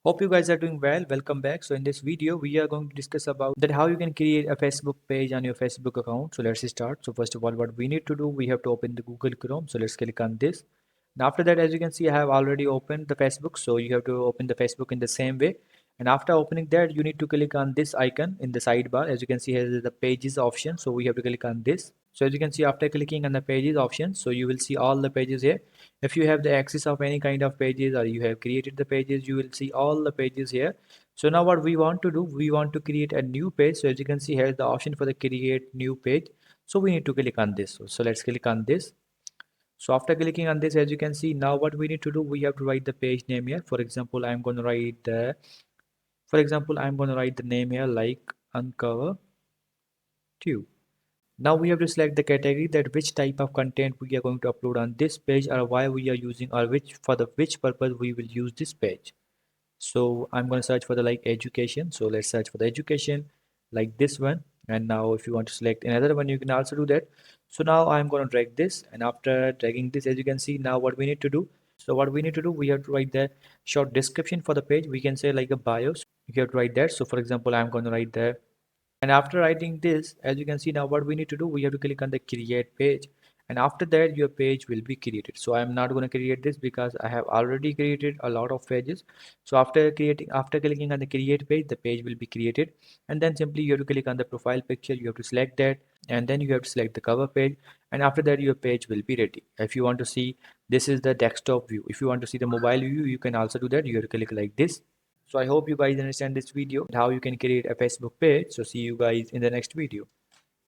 Hope you guys are doing well. Welcome back. So in this video, we are going to discuss about that how you can create a Facebook page on your Facebook account. So let's start. So first of all, what we need to do, we have to open the Google Chrome. So let's click on this. And after that, as you can see, I have already opened the Facebook. So you have to open the Facebook in the same way. And after opening that, you need to click on this icon in the sidebar. As you can see, here is the pages option. So we have to click on this. So as you can see, after clicking on the pages option, so you will see all the pages here. If you have the access of any kind of pages or you have created the pages, you will see all the pages here. So now what we want to do, we want to create a new page. So as you can see, here is the option for the create new page. So we need to click on this. So let's click on this. So after clicking on this, as you can see, now what we need to do, we have to write the page name here. For example, I'm going to write the name here like Uncover Tube. Now we have to select the category, that which type of content we are going to upload on this page, or why we are using, or which purpose we will use this page. So I'm going to search for the like education. So let's search for the education like this one. And now if you want to select another one, you can also do that. So now I'm going to drag this, and after dragging this, as you can see, now what we need to do. So what we need to do, we have to write the short description for the page. We can say like a bio. So you have to write that. So for example, I'm going to write the, and after writing this, as you can see, now what we need to do, we have to click on the create page, and after that your page will be created. So I'm not going to create this because I have already created a lot of pages. So after clicking on the create page, the page will be created, and then simply you have to click on the profile picture. You have to select that, and then you have to select the cover page, and after that your page will be ready. If you want to see, this is the desktop view. If you want to see the mobile view, you can also do that. You have to click like this. So I hope you guys understand this video, how you can create a Facebook page. So see you guys in the next video.